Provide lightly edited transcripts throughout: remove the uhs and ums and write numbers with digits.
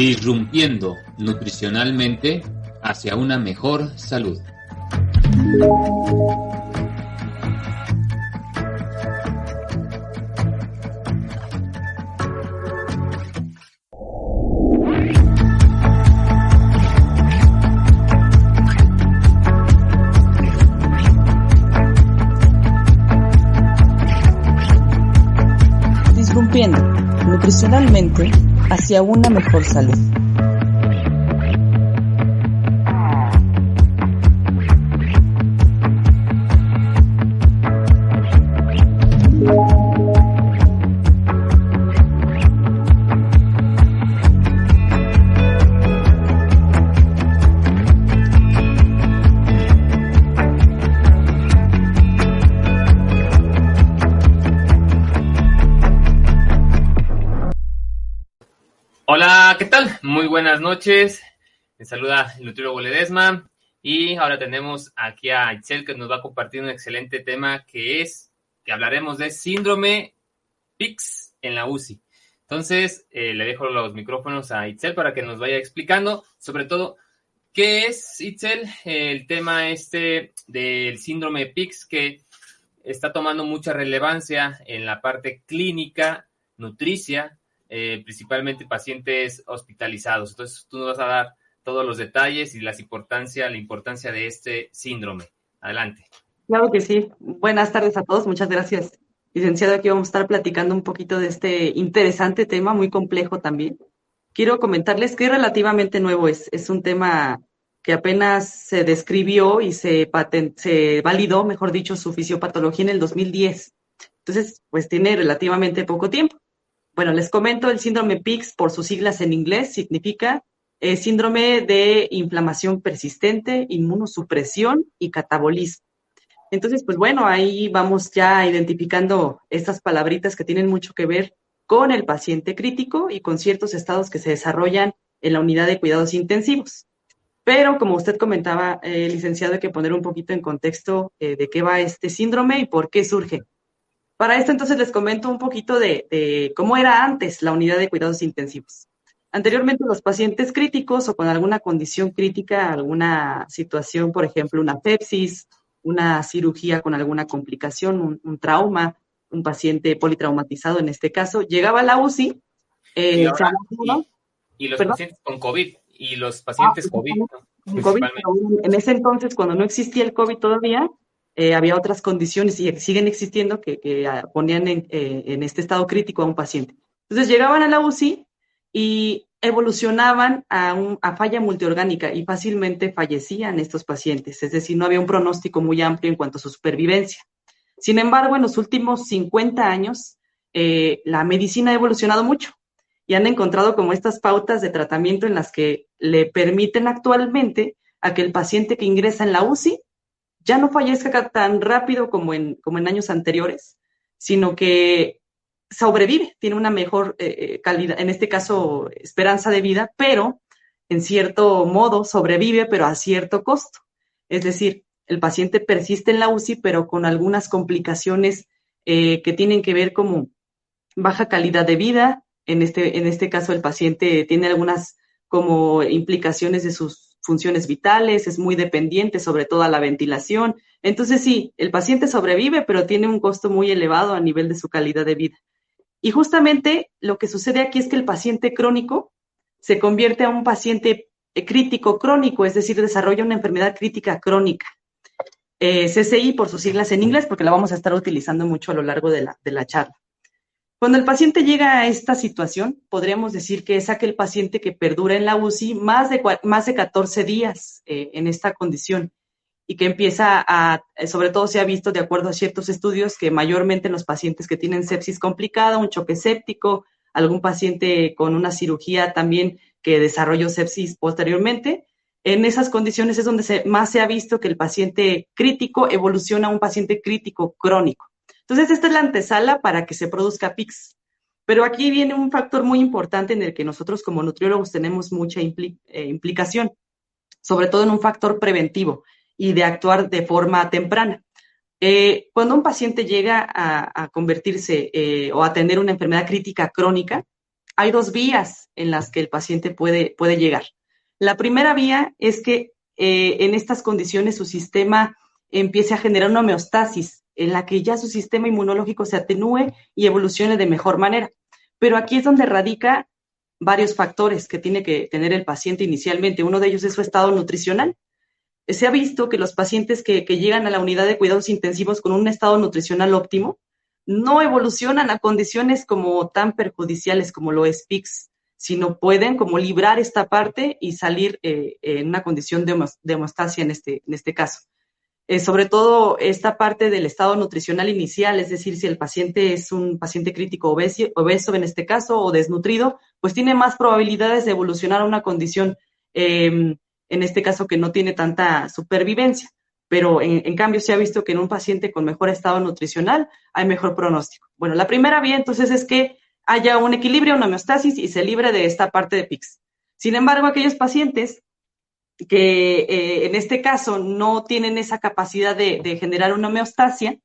Disrumpiendo nutricionalmente hacia una mejor salud. Disrumpiendo nutricionalmente hacia una mejor salud. Hola, ¿qué tal? Muy buenas noches. Les saluda el nutriólogo Ledesma y ahora tenemos aquí a Itzel que nos va a compartir un excelente tema que hablaremos de síndrome PICS en la UCI. Entonces, le dejo los micrófonos a Itzel para que nos vaya explicando, sobre todo, ¿qué es, Itzel, el tema del síndrome PICS que está tomando mucha relevancia en la parte clínica, nutricia, principalmente pacientes hospitalizados? Entonces, tú nos vas a dar todos los detalles y la importancia de este síndrome. Adelante. Claro que sí. Buenas tardes a todos. Muchas gracias, licenciado. Aquí vamos a estar platicando un poquito de este interesante tema, muy complejo también. Quiero comentarles que relativamente nuevo es un tema que apenas se describió y se validó, mejor dicho, su fisiopatología en el 2010. Entonces, pues tiene relativamente poco tiempo. Bueno, les comento, el síndrome PICS, por sus siglas en inglés, significa síndrome de inflamación persistente, inmunosupresión y catabolismo. Entonces, pues bueno, ahí vamos ya identificando estas palabritas que tienen mucho que ver con el paciente crítico y con ciertos estados que se desarrollan en la unidad de cuidados intensivos. Pero, como usted comentaba, licenciado, hay que poner un poquito en contexto de qué va este síndrome y por qué surge. Para esto, entonces, les comento un poquito de cómo era antes la unidad de cuidados intensivos. Anteriormente, los pacientes críticos o con alguna condición crítica, alguna situación, por ejemplo, una sepsis, una cirugía con alguna complicación, un trauma, un paciente politraumatizado en este caso, llegaba a la UCI. Y los pacientes con COVID y los pacientes COVID, ¿no? COVID, en ese entonces, cuando no existía el COVID todavía, había otras condiciones y siguen existiendo que ponían en este estado crítico a un paciente. Entonces llegaban a la UCI y evolucionaban a falla multiorgánica y fácilmente fallecían estos pacientes, es decir, no había un pronóstico muy amplio en cuanto a su supervivencia. Sin embargo, en los últimos 50 años, la medicina ha evolucionado mucho y han encontrado como estas pautas de tratamiento en las que le permiten actualmente a que el paciente que ingresa en la UCI ya no fallezca tan rápido como en años anteriores, sino que sobrevive, tiene una mejor calidad, en este caso esperanza de vida, pero en cierto modo sobrevive, pero a cierto costo. Es decir, el paciente persiste en la UCI, pero con algunas complicaciones que tienen que ver como baja calidad de vida. En este caso, el paciente tiene algunas como implicaciones de sus funciones vitales, es muy dependiente, sobre todo a la ventilación. Entonces, sí, el paciente sobrevive, pero tiene un costo muy elevado a nivel de su calidad de vida. Y justamente lo que sucede aquí es que el paciente crónico se convierte a un paciente crítico crónico, es decir, desarrolla una enfermedad crítica crónica. CCI por sus siglas en inglés, porque la vamos a estar utilizando mucho a lo largo de la charla. Cuando el paciente llega a esta situación, podríamos decir que es aquel paciente que perdura en la UCI más de 14 días en esta condición y que empieza sobre todo se ha visto de acuerdo a ciertos estudios que mayormente en los pacientes que tienen sepsis complicada, un choque séptico, algún paciente con una cirugía también que desarrolló sepsis posteriormente, en esas condiciones es donde más se ha visto que el paciente crítico evoluciona a un paciente crítico crónico. Entonces, esta es la antesala para que se produzca PICS. Pero aquí viene un factor muy importante en el que nosotros como nutriólogos tenemos mucha implicación, sobre todo en un factor preventivo y de actuar de forma temprana. Cuando un paciente llega a convertirse o a tener una enfermedad crítica crónica, hay dos vías en las que el paciente puede llegar. La primera vía es que en estas condiciones su sistema empiece a generar una homeostasis en la que ya su sistema inmunológico se atenúe y evolucione de mejor manera. Pero aquí es donde radica varios factores que tiene que tener el paciente inicialmente. Uno de ellos es su estado nutricional. Se ha visto que los pacientes que llegan a la unidad de cuidados intensivos con un estado nutricional óptimo no evolucionan a condiciones como tan perjudiciales como lo es PICS, sino pueden como librar esta parte y salir en una condición de homeostasia en este caso. Sobre todo esta parte del estado nutricional inicial, es decir, si el paciente es un paciente crítico obeso en este caso o desnutrido, pues tiene más probabilidades de evolucionar a una condición, en este caso, que no tiene tanta supervivencia. Pero en cambio se ha visto que en un paciente con mejor estado nutricional hay mejor pronóstico. Bueno, la primera vía entonces es que haya un equilibrio, una homeostasis y se libre de esta parte de PICS. Sin embargo, aquellos pacientes que en este caso no tienen esa capacidad de generar una homeostasia,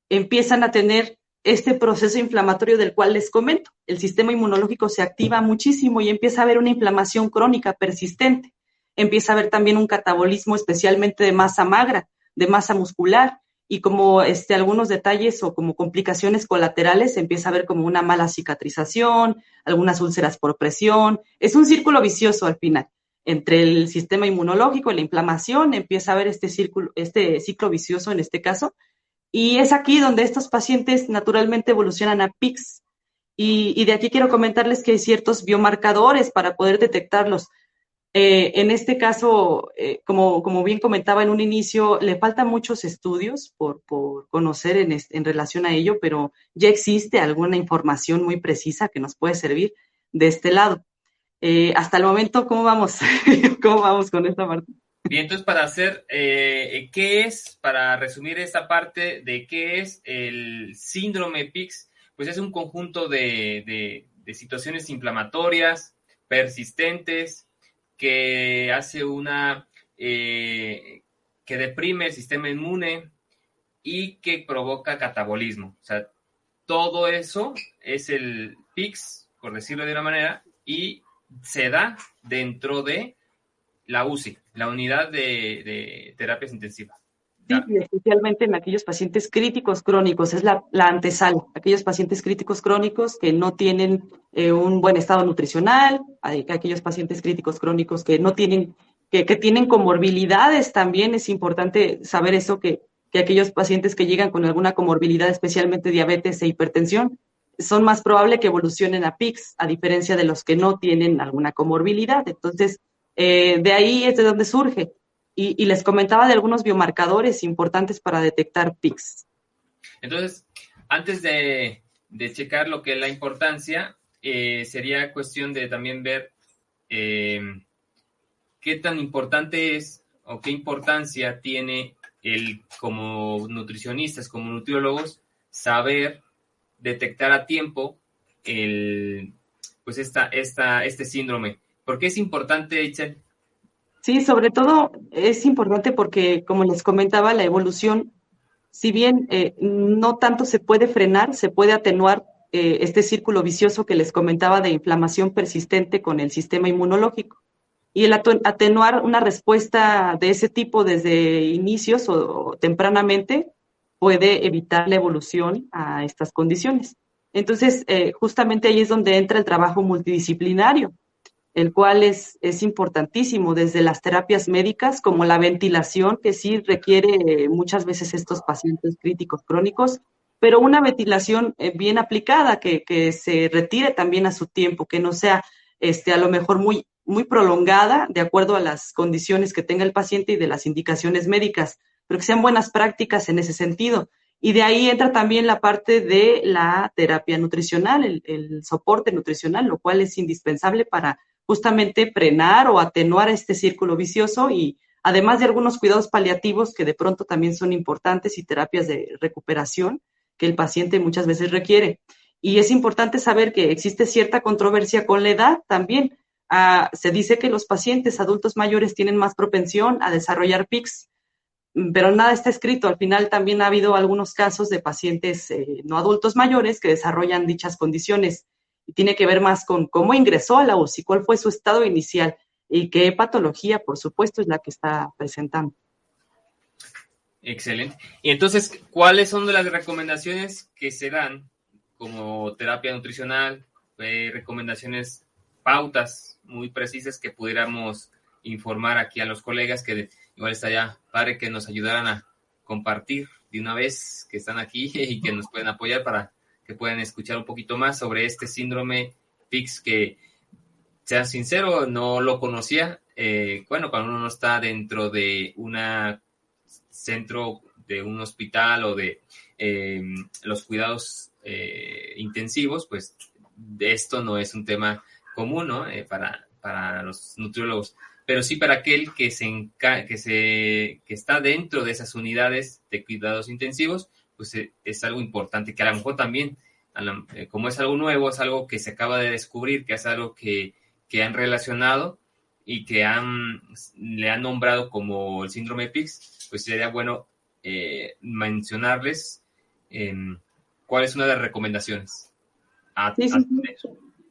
empiezan a tener este proceso inflamatorio del cual les comento. El sistema inmunológico se activa muchísimo y empieza a haber una inflamación crónica persistente. Empieza a haber también un catabolismo especialmente de masa magra, de masa muscular, y como algunos detalles o como complicaciones colaterales, empieza a haber como una mala cicatrización, algunas úlceras por presión. Es un círculo vicioso al final. Entre el sistema inmunológico y la inflamación empieza a haber este ciclo vicioso en este caso, y es aquí donde estos pacientes naturalmente evolucionan a PICS. Y de aquí quiero comentarles que hay ciertos biomarcadores para poder detectarlos. En este caso, como bien comentaba en un inicio, le faltan muchos estudios por conocer en relación a ello, pero ya existe alguna información muy precisa que nos puede servir de este lado. Hasta el momento, ¿cómo vamos? ¿Cómo vamos con esta parte? Bien, entonces para resumir esta parte de qué es el síndrome PICS, pues es un conjunto de situaciones inflamatorias, persistentes, que hace que deprime el sistema inmune y que provoca catabolismo. O sea, todo eso es el PICS, por decirlo de una manera, y se da dentro de la UCI, la unidad de terapias intensivas. Sí, y especialmente en aquellos pacientes críticos crónicos, es la antesala, aquellos pacientes críticos crónicos que no tienen un buen estado nutricional, aquellos pacientes críticos crónicos que no tienen, que tienen comorbilidades también, es importante saber eso, que aquellos pacientes que llegan con alguna comorbilidad, especialmente diabetes e hipertensión, son más probable que evolucionen a PICS, a diferencia de los que no tienen alguna comorbilidad. Entonces, de ahí es de donde surge. Y les comentaba de algunos biomarcadores importantes para detectar PICS. Entonces, antes de checar lo que es la importancia, sería cuestión de también ver qué tan importante es o qué importancia tiene como nutricionistas, como nutriólogos, saber detectar a tiempo este síndrome. ¿Por qué es importante, Itzel? Sí, sobre todo es importante porque, como les comentaba, la evolución, si bien no tanto se puede frenar, se puede atenuar este círculo vicioso que les comentaba de inflamación persistente con el sistema inmunológico. Y el atenuar una respuesta de ese tipo desde inicios o tempranamente puede evitar la evolución a estas condiciones. Entonces, justamente ahí es donde entra el trabajo multidisciplinario, el cual es importantísimo, desde las terapias médicas como la ventilación, que sí requiere muchas veces estos pacientes críticos crónicos, pero una ventilación bien aplicada, que se retire también a su tiempo, que no sea a lo mejor muy, muy prolongada, de acuerdo a las condiciones que tenga el paciente y de las indicaciones médicas, pero que sean buenas prácticas en ese sentido. Y de ahí entra también la parte de la terapia nutricional, el soporte nutricional, lo cual es indispensable para justamente frenar o atenuar este círculo vicioso, y además de algunos cuidados paliativos que de pronto también son importantes y terapias de recuperación que el paciente muchas veces requiere. Y es importante saber que existe cierta controversia con la edad también. Se dice que los pacientes adultos mayores tienen más propensión a desarrollar PICS, pero nada está escrito. Al final también ha habido algunos casos de pacientes no adultos mayores que desarrollan dichas condiciones. y tiene que ver más con cómo ingresó a la UCI, cuál fue su estado inicial y qué patología, por supuesto, es la que está presentando. Excelente. Y entonces, ¿cuáles son las recomendaciones que se dan como terapia nutricional? Recomendaciones, pautas muy precisas que pudiéramos informar aquí a los colegas, que igual estaría padre que nos ayudaran a compartir de una vez que están aquí y que nos pueden apoyar para que puedan escuchar un poquito más sobre este síndrome PICS, que, sea sincero, no lo conocía. Cuando uno no está dentro de una centro de un hospital o de los cuidados intensivos, pues esto no es un tema común, ¿no? Para los nutriólogos, pero sí para aquel que está dentro de esas unidades de cuidados intensivos, pues es algo importante, que a lo mejor también, como es algo nuevo, es algo que se acaba de descubrir, que es algo que han relacionado y que le han nombrado como el síndrome PICS, pues sería bueno mencionarles cuál es una de las recomendaciones Sí,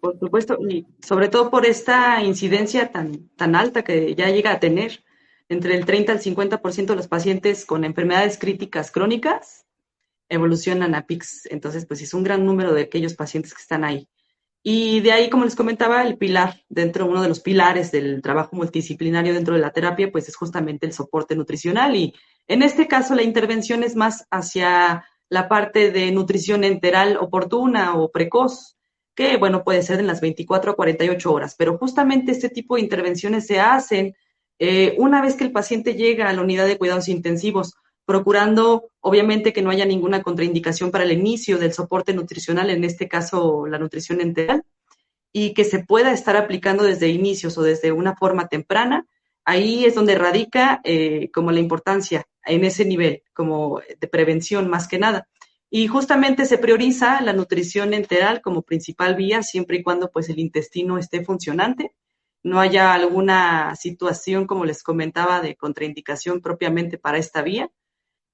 por supuesto, y sobre todo por esta incidencia tan alta que ya llega a tener. Entre el 30 al 50% de los pacientes con enfermedades críticas crónicas evolucionan a PICS. Entonces, pues es un gran número de aquellos pacientes que están ahí. Y de ahí, como les comentaba, uno de los pilares del trabajo multidisciplinario dentro de la terapia, pues es justamente el soporte nutricional. Y en este caso, la intervención es más hacia la parte de nutrición enteral oportuna o precoz, que, bueno, puede ser en las 24 a 48 horas. Pero justamente este tipo de intervenciones se hacen una vez que el paciente llega a la unidad de cuidados intensivos, procurando, obviamente, que no haya ninguna contraindicación para el inicio del soporte nutricional, en este caso la nutrición enteral, y que se pueda estar aplicando desde inicios o desde una forma temprana. Ahí es donde radica como la importancia en ese nivel, como de prevención más que nada. Y justamente se prioriza la nutrición enteral como principal vía, siempre y cuando pues el intestino esté funcionante, no haya alguna situación, como les comentaba, de contraindicación propiamente para esta vía.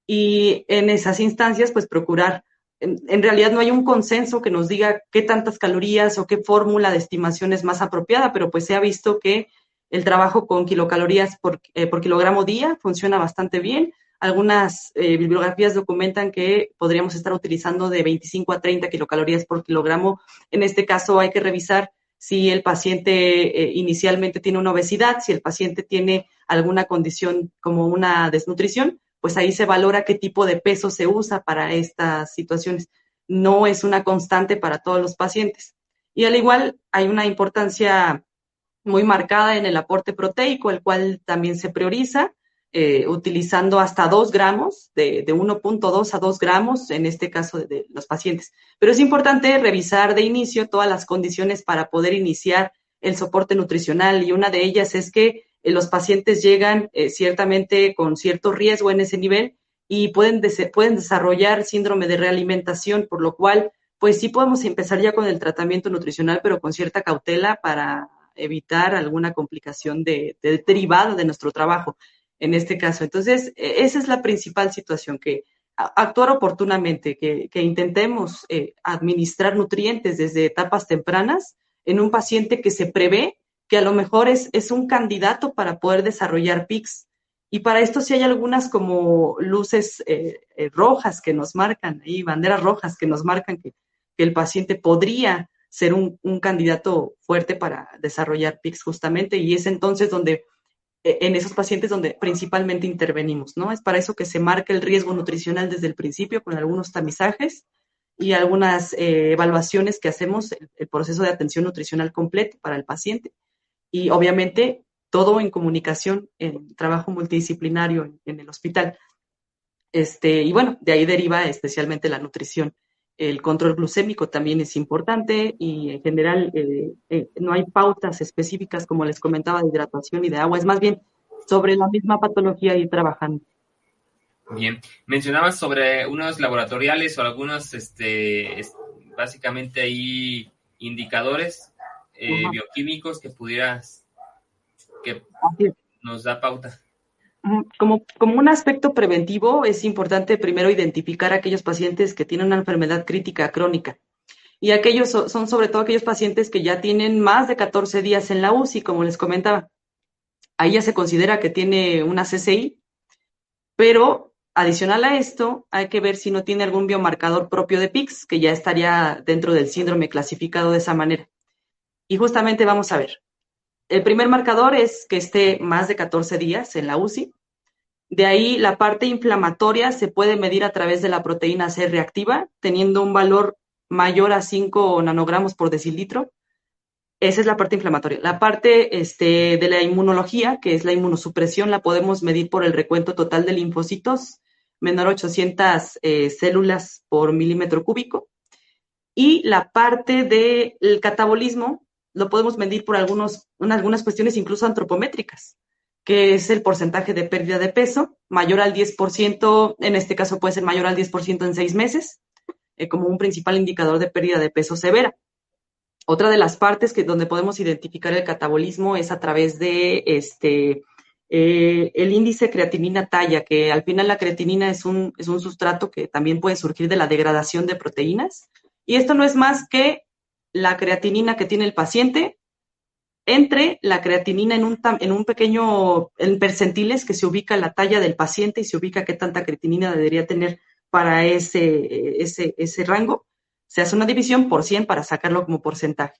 Y en esas instancias, pues procurar, en realidad no hay un consenso que nos diga qué tantas calorías o qué fórmula de estimación es más apropiada, pero pues se ha visto que el trabajo con kilocalorías por kilogramo día funciona bastante bien. Algunas bibliografías documentan que podríamos estar utilizando de 25 a 30 kilocalorías por kilogramo. En este caso hay que revisar si el paciente inicialmente tiene una obesidad, si el paciente tiene alguna condición como una desnutrición, pues ahí se valora qué tipo de peso se usa para estas situaciones. No es una constante para todos los pacientes. Y al igual hay una importancia muy marcada en el aporte proteico, el cual también se prioriza, utilizando hasta 2 gramos, de 1.2 a 2 gramos, en este caso de los pacientes. Pero es importante revisar de inicio todas las condiciones para poder iniciar el soporte nutricional, y una de ellas es que los pacientes llegan ciertamente con cierto riesgo en ese nivel y pueden desarrollar síndrome de realimentación, por lo cual, pues sí podemos empezar ya con el tratamiento nutricional, pero con cierta cautela para evitar alguna complicación derivada de nuestro trabajo en este caso. Entonces, esa es la principal situación, que actuar oportunamente, que intentemos administrar nutrientes desde etapas tempranas en un paciente que se prevé que a lo mejor es un candidato para poder desarrollar PICS. Y para esto sí hay algunas como luces rojas que nos marcan, y banderas rojas que nos marcan que el paciente podría ser un candidato fuerte para desarrollar PICS justamente, y es entonces donde, en esos pacientes donde principalmente intervenimos, ¿no? Es para eso que se marca el riesgo nutricional desde el principio con algunos tamizajes y algunas evaluaciones que hacemos, el proceso de atención nutricional completo para el paciente. Y obviamente todo en comunicación, en trabajo multidisciplinario en el hospital. Y bueno, de ahí deriva especialmente la nutrición. El control glucémico también es importante, y en general no hay pautas específicas, como les comentaba, de hidratación y de agua. Es más bien sobre la misma patología ir trabajando. Bien, mencionabas sobre unos laboratoriales o algunos, básicamente ahí indicadores bioquímicos que nos da pauta. Como un aspecto preventivo, es importante primero identificar a aquellos pacientes que tienen una enfermedad crítica crónica. y aquellos son sobre todo aquellos pacientes que ya tienen más de 14 días en la UCI, como les comentaba. Ahí ya se considera que tiene una CCI, pero adicional a esto, hay que ver si no tiene algún biomarcador propio de PICS, que ya estaría dentro del síndrome clasificado de esa manera. Y justamente vamos a ver. El primer marcador es que esté más de 14 días en la UCI. De ahí la parte inflamatoria se puede medir a través de la proteína C reactiva, teniendo un valor mayor a 5 nanogramos por decilitro. Esa es la parte inflamatoria. La parte de la inmunología, que es la inmunosupresión, la podemos medir por el recuento total de linfocitos, menor a 800 células por milímetro cúbico. Y la parte del catabolismo lo podemos medir por algunas cuestiones incluso antropométricas, que es el porcentaje de pérdida de peso, mayor al 10%, en este caso puede ser mayor al 10% en 6 meses, como un principal indicador de pérdida de peso severa. Otra de las partes donde podemos identificar el catabolismo es a través de el índice creatinina talla, que al final la creatinina es un sustrato que también puede surgir de la degradación de proteínas. Y esto no es más que la creatinina que tiene el paciente entre la creatinina en un pequeño, en percentiles, que se ubica la talla del paciente y se ubica qué tanta creatinina debería tener para ese rango. Se hace una división por 100 para sacarlo como porcentaje.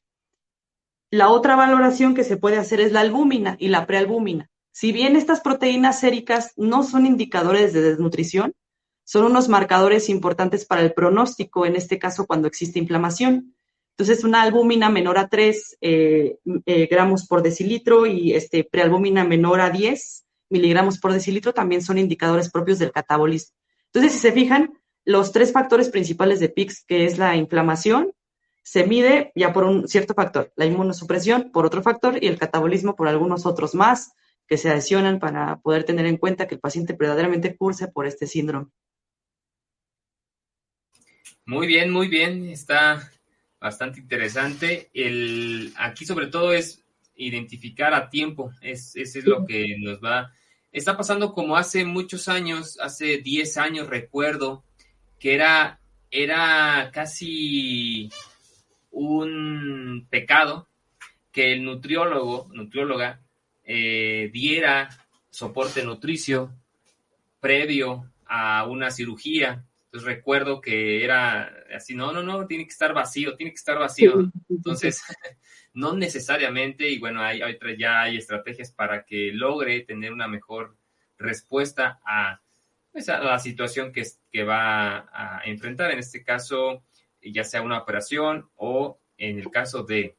La otra valoración que se puede hacer es la albúmina y la prealbúmina. Si bien estas proteínas séricas no son indicadores de desnutrición, son unos marcadores importantes para el pronóstico, en este caso cuando existe inflamación. Entonces, una albúmina menor a 3 gramos por decilitro y prealbúmina menor a 10 miligramos por decilitro también son indicadores propios del catabolismo. Entonces, si se fijan, los 3 factores principales de PICS, que es la inflamación, se mide ya por un cierto factor, la inmunosupresión por otro factor y el catabolismo por algunos otros más que se adicionan para poder tener en cuenta que el paciente verdaderamente curse por este síndrome. Muy bien, está bastante interesante. Aquí sobre todo es identificar a tiempo, eso es lo que nos está pasando como hace muchos años, hace 10 años recuerdo, que era casi un pecado que el nutrióloga, diera soporte nutricio previo a una cirugía. Entonces recuerdo que era así, no, tiene que estar vacío. Entonces, no necesariamente, y bueno, ya hay estrategias para que logre tener una mejor respuesta a la situación que va a enfrentar. En este caso, ya sea una operación o en el caso de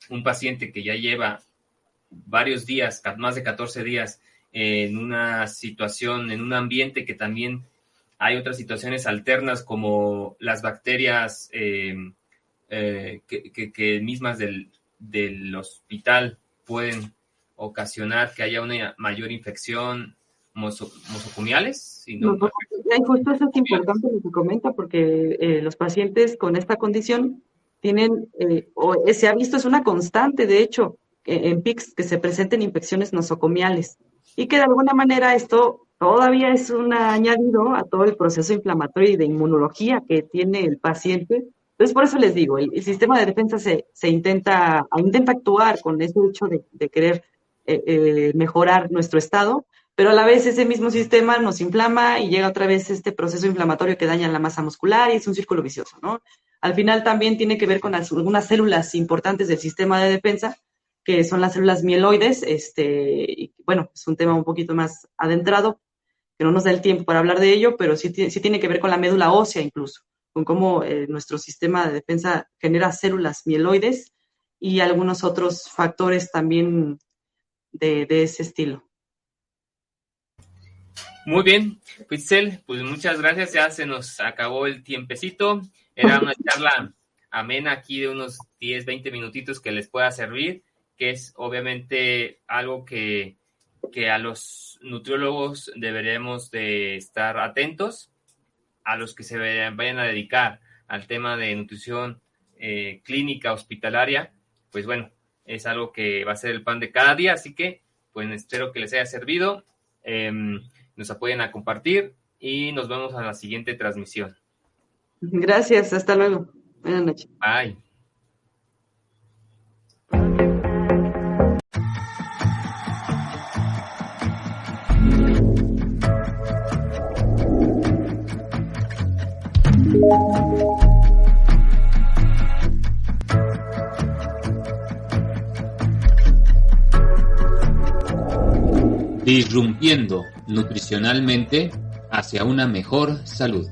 un paciente que ya lleva varios días, más de 14 días, en una situación, en un ambiente que también hay otras situaciones alternas como las bacterias que mismas del hospital pueden ocasionar que haya una mayor infección nosocomiales. Justo eso es importante lo que comenta, porque los pacientes con esta condición tienen, se ha visto, es una constante, de hecho, en PICS, que se presenten infecciones nosocomiales y que de alguna manera esto todavía es un añadido a todo el proceso inflamatorio y de inmunología que tiene el paciente. Entonces, por eso les digo, el sistema de defensa se intenta actuar con ese hecho de querer mejorar nuestro estado, pero a la vez ese mismo sistema nos inflama y llega otra vez este proceso inflamatorio que daña la masa muscular y es un círculo vicioso, ¿no? Al final también tiene que ver con algunas células importantes del sistema de defensa, que son las células mieloides, y bueno, es un tema un poquito más adentrado, que no nos da el tiempo para hablar de ello, pero sí tiene que ver con la médula ósea incluso, con cómo nuestro sistema de defensa genera células mieloides y algunos otros factores también de ese estilo. Muy bien, Itzel, pues muchas gracias, ya se nos acabó el tiempecito, era una charla amena aquí de unos 10, 20 minutitos que les pueda servir, que es obviamente algo que a los nutriólogos deberemos de estar atentos, a los que se vayan a dedicar al tema de nutrición clínica hospitalaria, pues bueno, es algo que va a ser el pan de cada día, así que pues espero que les haya servido, nos apoyen a compartir y nos vemos a la siguiente transmisión. Gracias, hasta luego. Buenas noches. Bye. Disrumpiendo nutricionalmente hacia una mejor salud.